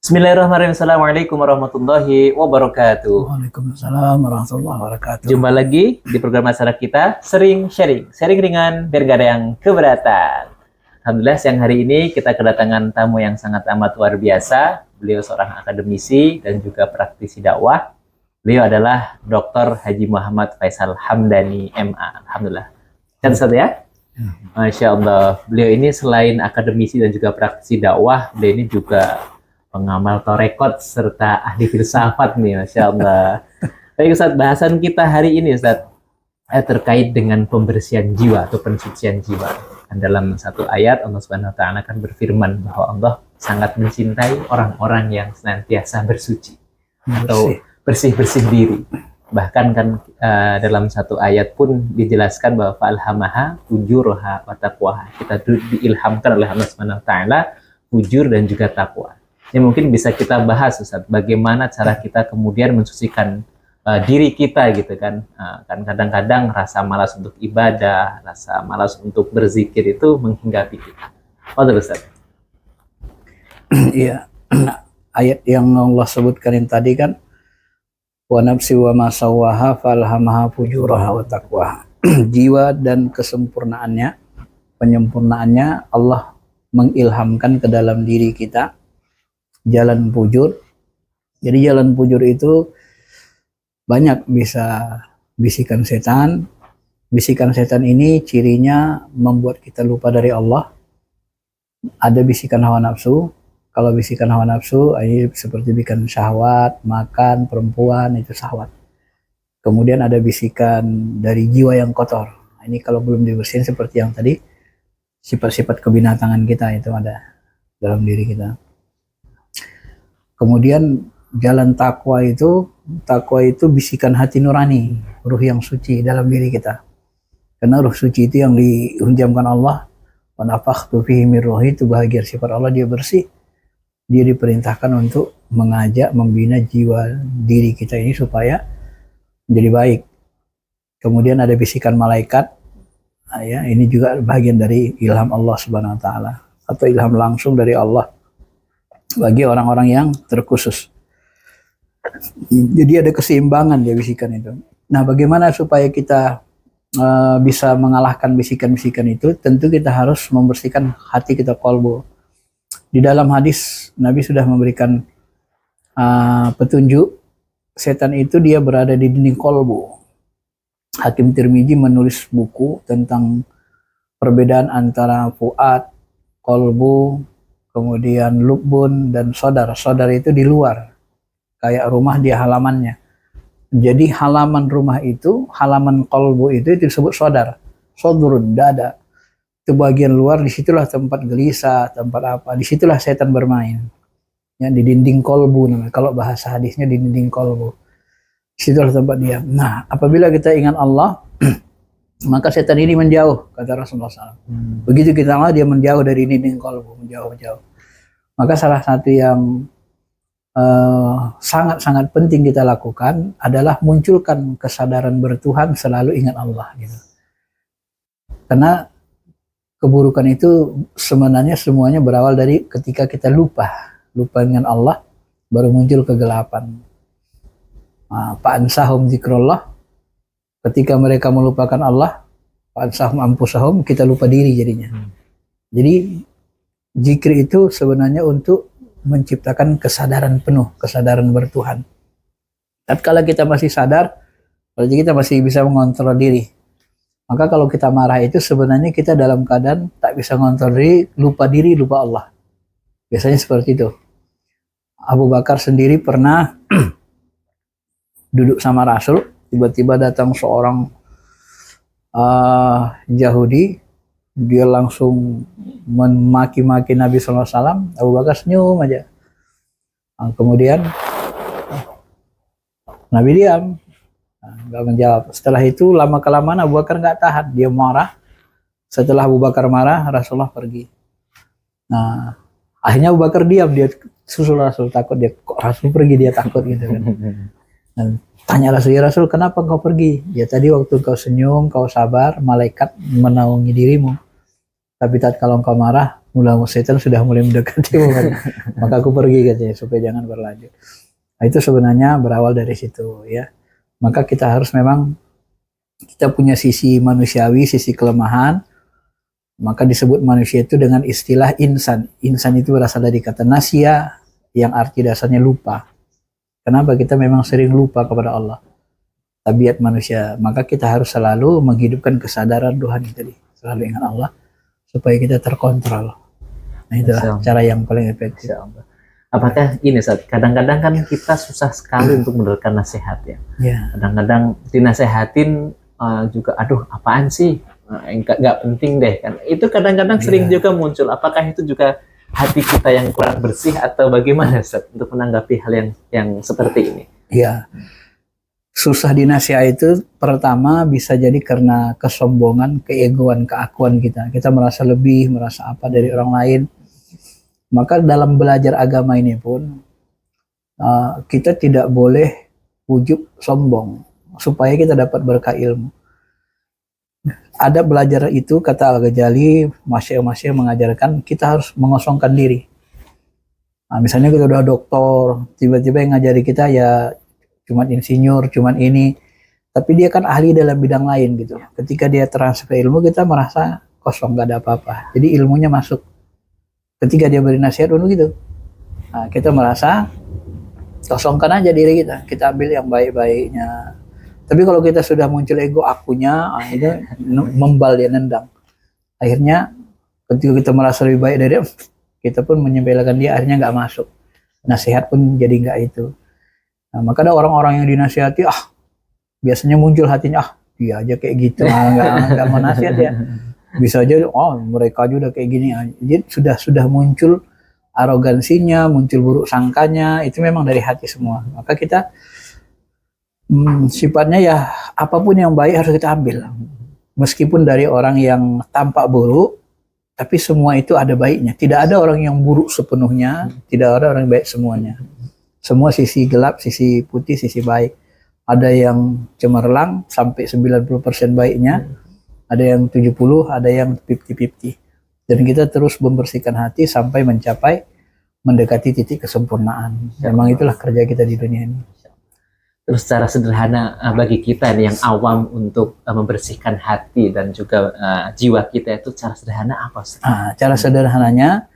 Bismillahirrahmanirrahim. Assalamualaikum warahmatullahi wabarakatuh. Waalaikumsalam warahmatullahi wabarakatuh. Jumpa lagi di program acara kita, Sering Sharing. Sharing ringan, biar gak ada yang keberatan. Alhamdulillah, siang hari ini kita kedatangan tamu yang sangat amat luar biasa. Beliau seorang akademisi dan juga praktisi dakwah. Beliau adalah Dr. Haji Muhammad Faisal Hamdani, MA. Alhamdulillah. Kan Ustaz ya? Masya Allah. Beliau ini selain akademisi dan juga praktisi dakwah, beliau ini juga pengamal torekot serta ahli filsafat nih, Masya Allah. Baik Ustaz, bahasan kita hari ini Ustaz terkait dengan pembersihan jiwa atau pensucian jiwa. Dan dalam satu ayat Allah Subhanahu Wa Taala akan berfirman bahwa Allah sangat mencintai orang-orang yang senantiasa bersuci atau bersih-bersih diri. Bahkan kan dalam satu ayat pun dijelaskan bahwa falhamaha fujuraha wa taqwaha. Kita diilhamkan oleh Allah Subhanahu Wa Taala fujur dan juga takwa. Ini mungkin bisa kita bahas Ustaz, bagaimana cara kita kemudian mensucikan diri kita gitu kan. Kan kadang-kadang rasa malas untuk ibadah, rasa malas untuk berzikir itu menghinggapi kita. Betul Ustaz? Iya. Ayat yang Allah sebutkan yang tadi kan, wa nafsi wa ma sawwaha falhamaha fujuraha wa taqwaha. Jiwa dan kesempurnaannya, penyempurnaannya Allah mengilhamkan ke dalam diri kita jalan pujur. Jadi jalan pujur itu banyak, bisa bisikan setan. Bisikan setan ini cirinya membuat kita lupa dari Allah. Ada bisikan hawa nafsu. Kalau bisikan hawa nafsu ini seperti bisikan syahwat, makan, perempuan, itu syahwat. Kemudian ada bisikan dari jiwa yang kotor. Ini kalau belum dibersihin seperti yang tadi, sifat-sifat kebinatangan kita itu ada dalam diri kita. Kemudian jalan takwa itu bisikan hati nurani, ruh yang suci dalam diri kita. Karena ruh suci itu yang dihunjamkan Allah. Wa nafakhtu fihi min ruhi, itu bahagia sifat Allah, dia bersih. Dia diperintahkan untuk mengajak, membina jiwa diri kita ini supaya menjadi baik. Kemudian ada bisikan malaikat. Ya, ini juga bagian dari ilham Allah Subhanahu Wa Taala atau ilham langsung dari Allah bagi orang-orang yang terkhusus. Jadi ada keseimbangan dia bisikan itu. Nah, bagaimana supaya kita bisa mengalahkan bisikan-bisikan itu? Tentu kita harus membersihkan hati kita, qalbu. Di dalam hadis Nabi sudah memberikan petunjuk, setan itu dia berada di dinding qalbu. Hakim Tirmizi menulis buku tentang perbedaan antara fuad, qalbu, kemudian lubun dan sodar. Sodar itu di luar, kayak rumah dia halamannya. Jadi halaman rumah itu, halaman qalbu itu disebut sodar. Sodrun, dada. Itu bagian luar, disitulah tempat gelisah, tempat apa. Disitulah setan bermain. Ya, di dinding qalbu namanya. Kalau bahasa hadisnya di dinding qalbu. Disitulah tempat dia. Nah, apabila kita ingat Allah, maka setan ini menjauh, kata Rasulullah SAW. Begitu kita Allah, dia menjauh dari dinding qalbu, menjauh. Maka salah satu yang sangat-sangat penting kita lakukan adalah munculkan kesadaran bertuhan, selalu ingat Allah gitu. Karena keburukan itu sebenarnya semuanya berawal dari ketika kita lupa dengan Allah, baru muncul kegelapan. Fa'ansahum zikrullah, ketika mereka melupakan Allah, fa'ansahum anfusahum, kita lupa diri jadinya. Jadi zikir itu sebenarnya untuk menciptakan kesadaran penuh, kesadaran bertuhan. Tapi kalau kita masih sadar, berarti kita masih bisa mengontrol diri. Maka kalau kita marah itu sebenarnya kita dalam keadaan tak bisa mengontrol diri, lupa Allah. Biasanya seperti itu. Abu Bakar sendiri pernah duduk sama Rasul, tiba-tiba datang seorang Yahudi, dia langsung memaki-maki Nabi SAW. Abu Bakar senyum aja. Kemudian Nabi diam, nggak menjawab. Setelah itu lama-kelamaan Abu Bakar nggak tahan, dia marah. Setelah Abu Bakar marah, Rasulullah pergi. Nah, akhirnya Abu Bakar diam, dia susul Rasul, takut dia, kok Rasul pergi, dia takut gitu kan. Dan tanya Rasul, ya Rasul, kenapa kau pergi? Ya tadi waktu kau senyum, kau sabar, malaikat menaungi dirimu. Tapi tatkala engkau marah, mula setan sudah mulai mendekatimu. Maka aku pergi katanya supaya jangan berlanjut. Nah, itu sebenarnya berawal dari situ ya. Maka kita harus memang kita punya sisi manusiawi, sisi kelemahan. Maka disebut manusia itu dengan istilah insan. Insan itu berasal dari kata nasya yang arti dasarnya lupa. Kenapa? Kita memang sering lupa kepada Allah. Tabiat manusia. Maka kita harus selalu menghidupkan kesadaran Tuhan tadi. Selalu ingat Allah supaya kita terkontrol. Nah, itulah cara yang paling efektif. Apakah gini, Ustaz, kadang-kadang kan kita susah sekali untuk mendengarkan nasihat ya. Kadang-kadang dinasehatin juga, aduh apaan sih, nggak penting deh kan. Itu kadang-kadang sering juga muncul. Apakah itu juga hati kita yang kurang bersih atau bagaimana, Ustaz, untuk menanggapi hal yang seperti ini? Iya. Susah dinasihati itu pertama bisa jadi karena kesombongan, keegoan, keakuan kita. Kita merasa lebih, merasa apa dari orang lain. Maka dalam belajar agama ini pun kita tidak boleh ujub sombong supaya kita dapat berkah ilmu. Ada belajar itu, kata Al-Ghazali, Masya mengajarkan kita harus mengosongkan diri. Nah, misalnya kita udah doktor, tiba-tiba yang ngajari kita ya cuman insinyur, cuman ini, tapi dia kan ahli dalam bidang lain gitu. Ketika dia transfer ilmu, kita merasa kosong, gak ada apa-apa. Jadi ilmunya masuk. Ketika dia beri nasihat dulu gitu, nah, kita merasa kosongkan aja diri kita. Kita ambil yang baik-baiknya. Tapi kalau kita sudah muncul ego akunya, itu membal, dia nendang. Akhirnya ketika kita merasa lebih baik dari dia, kita pun menyempelekan dia, akhirnya nggak masuk. Nasihat pun jadi nggak itu. Nah, maka ada orang-orang yang dinasihati, biasanya muncul hatinya, dia aja kayak gitu, nggak mau nasihat ya. Bisa aja, mereka juga kayak gini. Jadi sudah muncul arogansinya, muncul buruk sangkanya, itu memang dari hati semua. Maka kita sifatnya ya apapun yang baik harus kita ambil. Meskipun dari orang yang tampak buruk, tapi semua itu ada baiknya. Tidak ada orang yang buruk sepenuhnya, tidak ada orang yang baik semuanya. Semua sisi gelap, sisi putih, sisi baik. Ada yang cemerlang sampai 90% baiknya, ada yang 70, ada yang 50-50. Dan kita terus membersihkan hati sampai mencapai mendekati titik kesempurnaan. Memang itulah kerja kita di dunia ini. Terus secara sederhana bagi kita nih yang awam untuk membersihkan hati dan juga jiwa kita itu cara sederhana apa sih? Cara sederhananya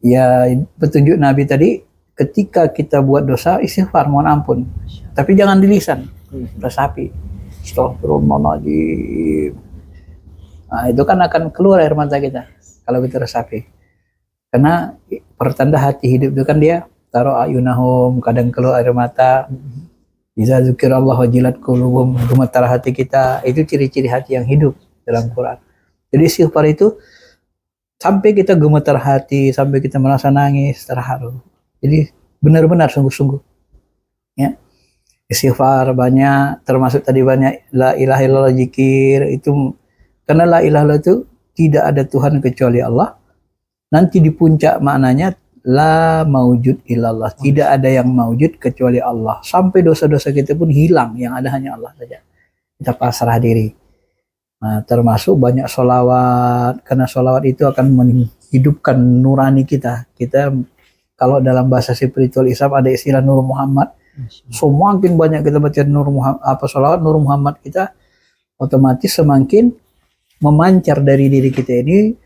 ya petunjuk Nabi tadi, ketika kita buat dosa istighfar, mohon ampun. Tapi jangan di lisan, resapi. Astagfirullahaladzim. Nah, itu kan akan keluar air mata kita kalau kita resapi. Karena pertanda hati hidup itu kan dia taruh ayunahum, kadang keluar air mata. Iza dzukirallah wajilat qulubuhum, gemetar hati kita. Itu ciri-ciri hati yang hidup dalam Quran. Jadi istighfar itu sampai kita gemetar hati, sampai kita merasa nangis, terharu. Jadi benar-benar sungguh-sungguh. Ya. Istighfar banyak, termasuk tadi banyak la ilaha illallah, zikir itu, karena la ilaha illallah itu tidak ada Tuhan kecuali Allah. Nanti di puncak maknanya la maujud illallah, tidak ada yang maujud kecuali Allah. Sampai dosa-dosa kita pun hilang, yang ada hanya Allah saja. Kita pasrah diri. Nah, termasuk banyak sholawat, karena sholawat itu akan menghidupkan nurani kita. Kita kalau dalam bahasa spiritual Islam ada istilah Nur Muhammad. Semakin banyak kita baca Nur Muhammad, sholawat Nur Muhammad kita, otomatis semakin memancar dari diri kita ini.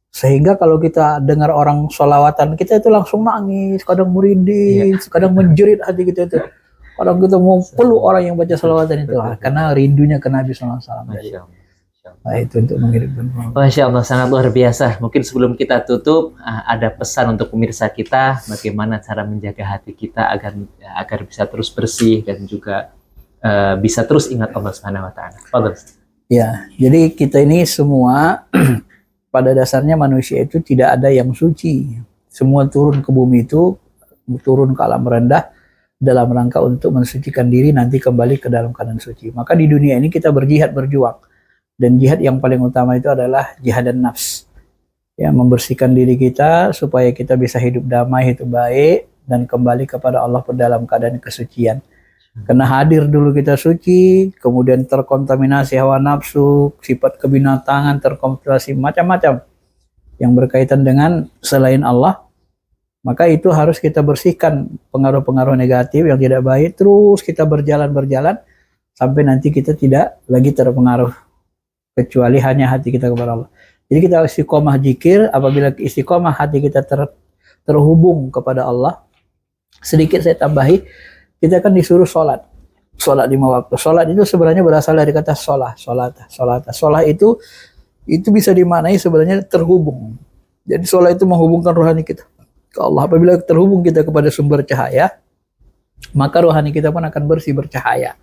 Sehingga kalau kita dengar orang sholawatan, kita itu langsung nangis, kadang merinding, kadang menjerit hati kita itu. Kadang kita mau peluk orang yang baca sholawatan itu, karena rindunya ke Nabi SAW. Nah, itu untuk menghidupkan. Masya Allah, sangat luar biasa. Mungkin sebelum kita tutup, ada pesan untuk pemirsa kita, bagaimana cara menjaga hati kita agar bisa terus bersih dan juga bisa terus ingat Allah Subhanahu Wa Taala. Ya, jadi kita ini semua pada dasarnya manusia itu tidak ada yang suci. Semua turun ke bumi itu, turun ke alam rendah dalam rangka untuk mensucikan diri nanti kembali ke dalam keadaan suci. Maka di dunia ini kita berjihad, berjuang. Dan jihad yang paling utama itu adalah jihad dan nafs. Ya, membersihkan diri kita supaya kita bisa hidup damai, hidup baik, dan kembali kepada Allah dalam keadaan kesucian. Karena hadir dulu kita suci, kemudian terkontaminasi hawa nafsu, sifat kebinatangan, terkontaminasi macam-macam yang berkaitan dengan selain Allah, maka itu harus kita bersihkan pengaruh-pengaruh negatif yang tidak baik, terus kita berjalan sampai nanti kita tidak lagi terpengaruh, kecuali hanya hati kita kepada Allah. Jadi kita istiqomah zikir, apabila istiqomah hati kita terhubung kepada Allah. Sedikit saya tambahi, kita kan disuruh sholat 5 waktu. Sholat itu sebenarnya berasal dari kata sholah. Sholah itu bisa dimaknai sebenarnya terhubung. Jadi sholat itu menghubungkan rohani kita ke Allah. Apabila terhubung kita kepada sumber cahaya, maka rohani kita pun akan bersih, bercahaya.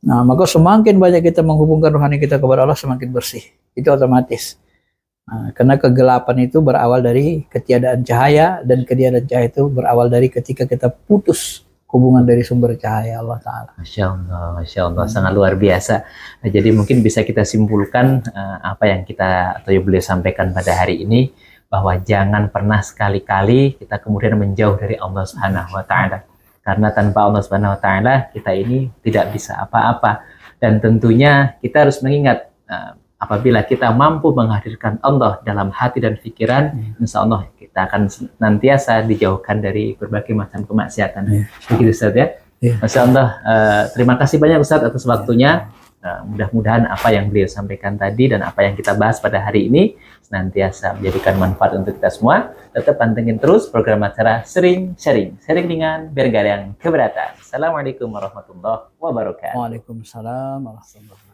Nah, maka semakin banyak kita menghubungkan rohani kita kepada Allah, semakin bersih. Itu otomatis. Nah, karena kegelapan itu berawal dari ketiadaan cahaya, dan ketiadaan cahaya itu berawal dari ketika kita putus hubungan dari sumber cahaya Allah Ta'ala. Masya Allah, sangat luar biasa. Nah, jadi mungkin bisa kita simpulkan apa yang kita atau yang beliau sampaikan pada hari ini, bahwa jangan pernah sekali-kali kita kemudian menjauh dari Allah Subhanahu wa Ta'ala. Karena tanpa Allah Subhanahu wa Ta'ala kita ini tidak bisa apa-apa. Dan tentunya kita harus mengingat, apabila kita mampu menghadirkan Allah dalam hati dan pikiran, insya Allah kita akan senantiasa dijauhkan dari berbagai macam kemaksiatan. Begitu Ustaz ya. Masya Allah, terima kasih banyak Ustaz atas waktunya. Mudah-mudahan apa yang beliau sampaikan tadi dan apa yang kita bahas pada hari ini senantiasa menjadikan manfaat untuk kita semua. Tetap pantengin terus program acara Sering Sharing ringan biar gak ada yang keberatan. Assalamualaikum warahmatullahi wabarakatuh. Waalaikumsalam warahmatullahi wabarakatuh.